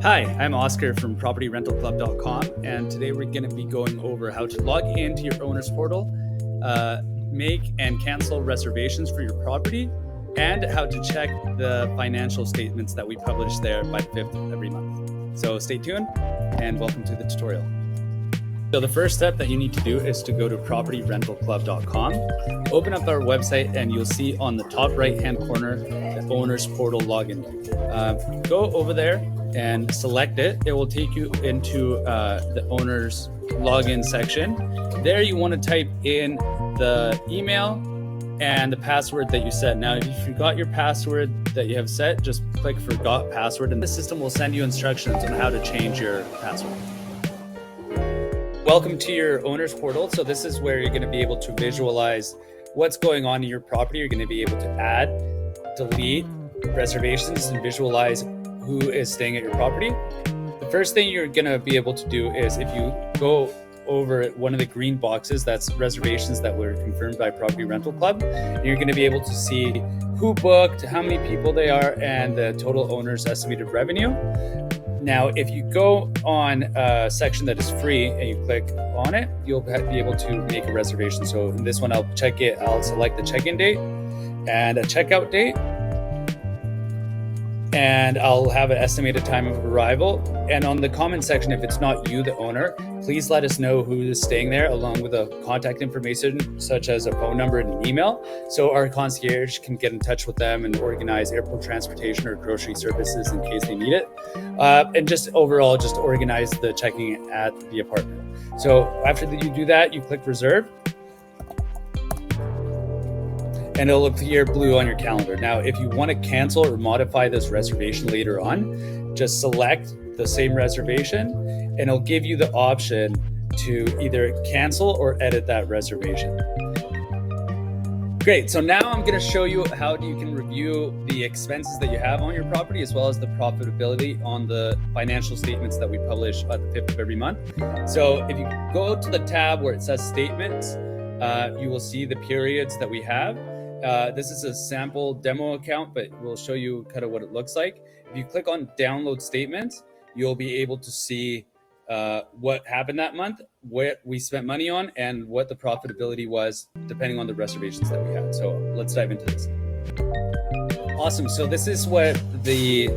Hi, I'm Oscar from propertyrentalclub.com, and today we're going to be going over how to log into your owner's portal, make and cancel reservations for your property, and how to check the financial statements that we publish there by the 5th of every month. So stay tuned and welcome to the tutorial. So the first step that you need to do is to go to propertyrentalclub.com, open up our website, and you'll see on the top right-hand corner the owner's portal login. Go over there and select it. It will take you into the owner's login section. There you want to type in the email and the password that you set. Now, if you forgot your password that you have set, just click forgot password, and the system will send you instructions on how to change your password. Welcome to your owner's portal. So this is where you're going to be able to visualize what's going on in your property. You're going to be able to add, delete reservations, and visualize who is staying at your property. The first thing you're going to be able to do is if you go over one of the green boxes, that's reservations that were confirmed by Property Rental Club, you're going to be able to see who booked, how many people they are, and the total owner's estimated revenue. Now, if you go on a section that is free and you click on it, you'll be able to make a reservation. So in this one, I'll select the check-in date and a checkout date. And I'll have an estimated time of arrival. And on the comment section, if it's not you, the owner, please let us know who is staying there, along with the contact information, such as a phone number and an email, so our concierge can get in touch with them and organize airport transportation or grocery services in case they need it. And just overall, just organize the checking at the apartment. So after you do that, you click reserve, and it'll appear blue on your calendar. Now, if you want to cancel or modify this reservation later on, just select the same reservation, and it'll give you the option to either cancel or edit that reservation. Great, so now I'm going to show you how you can review the expenses that you have on your property, as well as the profitability on the financial statements that we publish at the 5th of every month. So if you go to the tab where it says statements, you will see the periods that we have. This is a sample demo account, but we'll show you kind of what it looks like. If you click on download statements, you'll be able to see what happened that month, what we spent money on, and what the profitability was depending on the reservations that we had. So let's dive into this. Awesome. So this is what the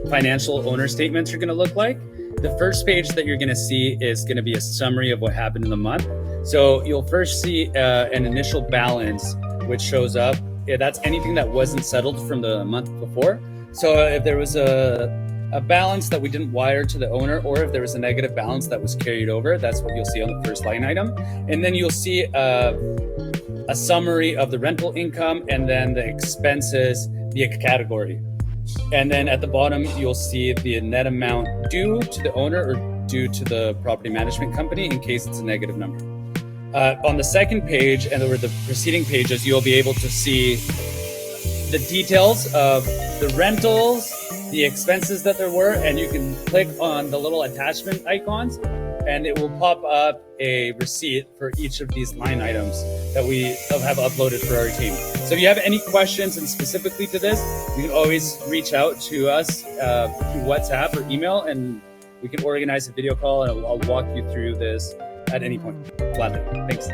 financial owner statements are going to look like. The first page that you're going to see is going to be a summary of what happened in the month. So you'll first see an initial balance, which shows up. That's anything that wasn't settled from the month before. So if there was a balance that we didn't wire to the owner, or if there was a negative balance that was carried over, that's what you'll see on the first line item. And then you'll see a summary of the rental income and then the expenses via category. And then at the bottom, you'll see the net amount due to the owner or due to the property management company in case it's a negative number. On the second page and over the preceding pages, you'll be able to see the details of the rentals, the expenses that there were, and you can click on the little attachment icons and it will pop up a receipt for each of these line items that we have uploaded for our team. So if you have any questions and specifically to this, you can always reach out to us through WhatsApp or email, and we can organize a video call and I'll walk you through this at any point. Gladly. Thanks.